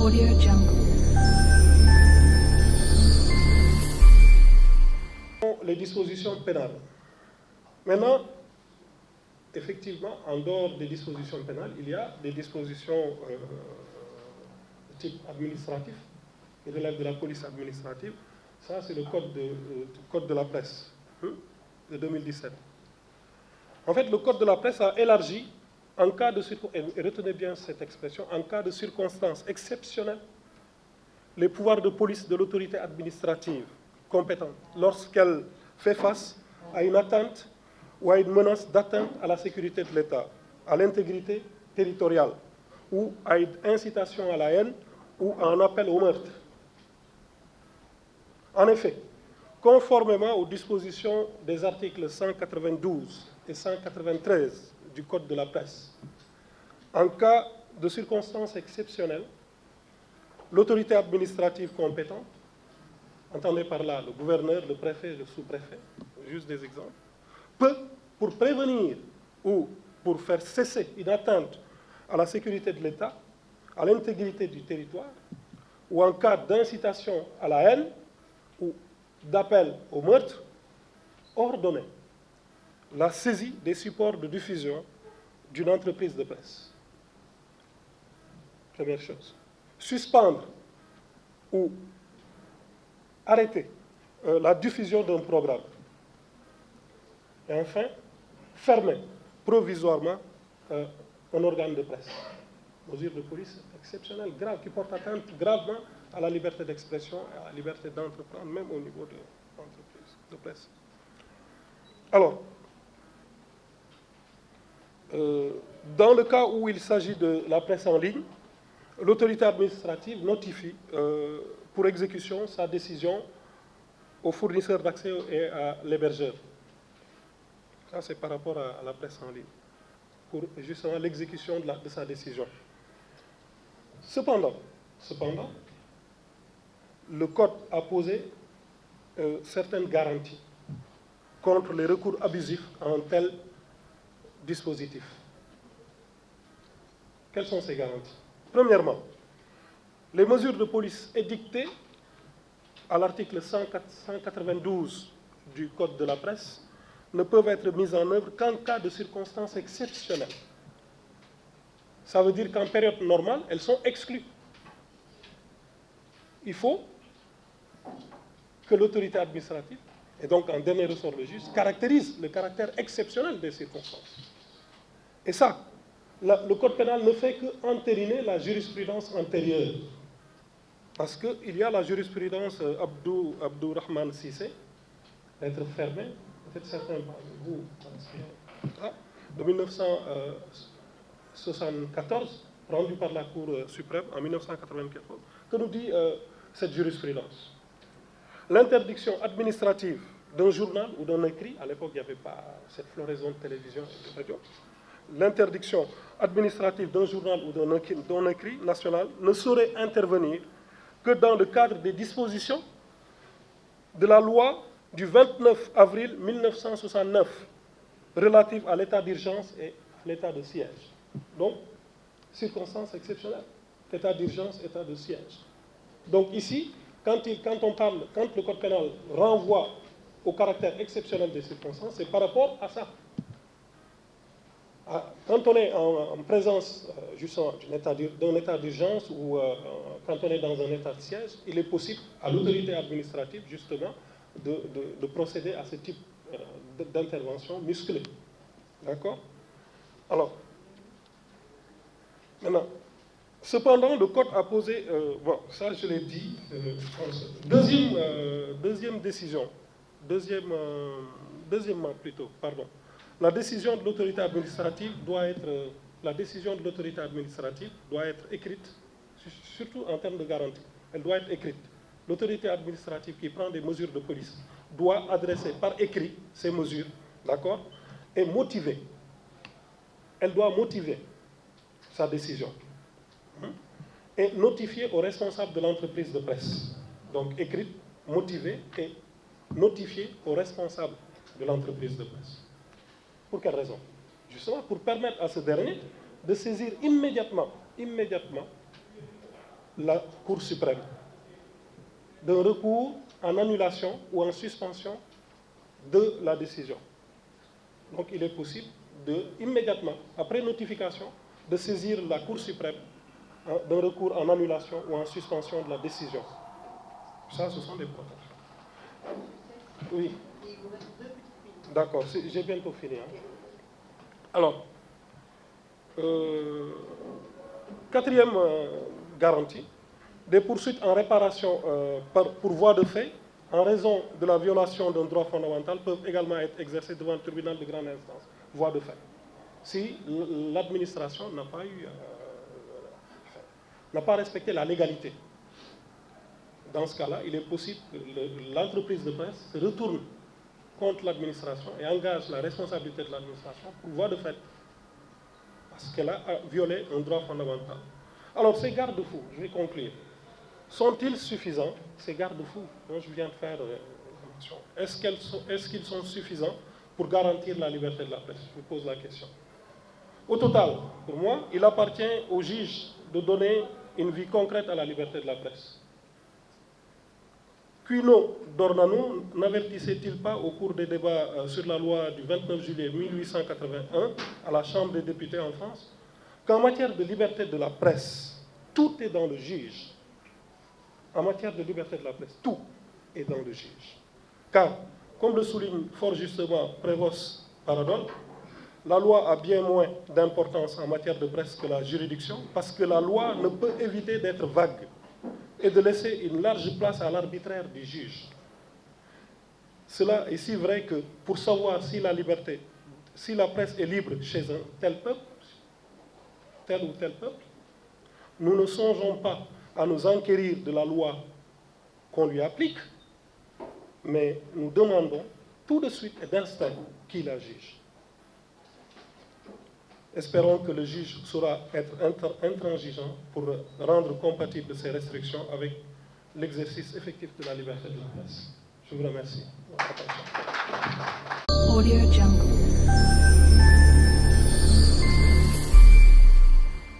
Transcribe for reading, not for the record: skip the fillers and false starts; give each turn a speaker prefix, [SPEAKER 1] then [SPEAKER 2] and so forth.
[SPEAKER 1] Audio Jungle.
[SPEAKER 2] Les dispositions pénales. Maintenant, effectivement, en dehors des dispositions pénales, il y a des dispositions de type administratif, qui relèvent de la police administrative. Ça, c'est le code de la presse de 2017. En fait, le code de la presse a élargi, en cas de et retenez bien cette expression, en cas de circonstances exceptionnelles, les pouvoirs de police de l'autorité administrative compétente lorsqu'elle fait face à une atteinte ou à une menace d'atteinte à la sécurité de l'État, à l'intégrité territoriale, ou à une incitation à la haine ou à un appel au meurtre. En effet, conformément aux dispositions des articles 192 et 193 du Code de la presse, en cas de circonstances exceptionnelles, l'autorité administrative compétente, entendez par là le gouverneur, le préfet, le sous-préfet, juste des exemples, peut, pour prévenir ou pour faire cesser une atteinte à la sécurité de l'État, à l'intégrité du territoire, ou en cas d'incitation à la haine ou d'appel au meurtre, ordonner la saisie des supports de diffusion d'une entreprise de presse. Première chose. Suspendre ou arrêter la diffusion d'un programme. Et enfin, fermer provisoirement un organe de presse. Mesure de police exceptionnelle, grave, qui porte atteinte gravement à la liberté d'expression et à la liberté d'entreprendre, même au niveau de l'entreprise de presse. Alors, dans le cas où il s'agit de la presse en ligne, l'autorité administrative notifie pour exécution sa décision au fournisseur d'accès et à l'hébergeur. Ça, c'est par rapport à la presse en ligne, pour justement l'exécution de sa décision. Cependant, le Code a posé certaines garanties contre les recours abusifs à un tel dispositif. Quelles sont ces garanties? Premièrement, les mesures de police édictées à l'article 192 du Code de la presse ne peuvent être mises en œuvre qu'en cas de circonstances exceptionnelles. Ça veut dire qu'en période normale, elles sont exclues. Il faut que l'autorité administrative, et donc en dernier ressort le juge, caractérise le caractère exceptionnel des circonstances. Et ça, le Code pénal ne fait qu'entériner la jurisprudence antérieure. Parce qu'il y a la jurisprudence Abdourahmane Cissé, lettre fermée, peut-être certains parmi vous, de 1974, rendue par la Cour suprême en 1994, que nous dit cette jurisprudence. L'interdiction administrative d'un journal ou d'un écrit, à l'époque il n'y avait pas cette floraison de télévision et de radio, l'interdiction administrative d'un journal ou d'un écrit national ne saurait intervenir que dans le cadre des dispositions de la loi du 29 avril 1969 relative à l'état d'urgence et à l'état de siège. Donc, circonstances exceptionnelles, état d'urgence, état de siège. Donc ici, quand le Code pénal renvoie au caractère exceptionnel des circonstances, c'est par rapport à ça. Quand on est en présence justement d'un état d'urgence ou quand on est dans un état de siège, il est possible à l'autorité administrative justement de procéder à ce type d'intervention musclée. D'accord? Alors, maintenant, cependant, le Code a posé, bon, ça je l'ai dit, deuxième décision, deuxièmement plutôt, pardon. La décision de l'autorité administrative doit être écrite, surtout en termes de garantie. Elle doit être écrite. L'autorité administrative qui prend des mesures de police doit adresser par écrit ces mesures, d'accord, et motiver. Elle doit motiver sa décision et notifier aux responsables de l'entreprise de presse. Donc écrite, motivée et notifiée aux responsables de l'entreprise de presse. Pour quelle raison? Justement pour permettre à ce dernier de saisir immédiatement la Cour suprême d'un recours en annulation ou en suspension de la décision. Donc il est possible immédiatement, après notification, de saisir la Cour suprême d'un recours en annulation ou en suspension de la décision. Ça, ce sont des protections. Oui. D'accord, j'ai bientôt fini. Hein. Alors, quatrième garantie, des poursuites en réparation pour voie de fait, en raison de la violation d'un droit fondamental, peuvent également être exercées devant le tribunal de grande instance, voie de fait. Si l'administration n'a pas respecté la légalité. Dans ce cas-là, il est possible que l'entreprise de presse se retourne contre l'administration et engage la responsabilité de l'administration pour voie de fait, parce qu'elle a violé un droit fondamental. Alors, ces garde-fous, je vais conclure, sont-ils suffisants, ces garde-fous dont je viens de faire mention? Est-ce qu'ils sont suffisants pour garantir la liberté de la presse? Je vous pose la question. Au total, pour moi, il appartient au juge de donner une vie concrète à la liberté de la presse. Cuino d'Ornano n'avertissait-il pas au cours des débats sur la loi du 29 juillet 1881 à la Chambre des députés en France qu'en matière de liberté de la presse, tout est dans le juge. En matière de liberté de la presse, tout est dans le juge. Car, comme le souligne fort justement Prévost Paradol, la loi a bien moins d'importance en matière de presse que la juridiction, parce que la loi ne peut éviter d'être vague et de laisser une large place à l'arbitraire du juge. Cela est si vrai que pour savoir si la presse est libre chez un tel peuple, tel ou tel peuple, nous ne songeons pas à nous enquérir de la loi qu'on lui applique, mais nous demandons tout de suite et d'instinct qui la juge. Espérons que le juge saura être intransigeant pour rendre compatibles ces restrictions avec l'exercice effectif de la liberté de la presse. Je vous remercie.
[SPEAKER 1] Audio Jungle.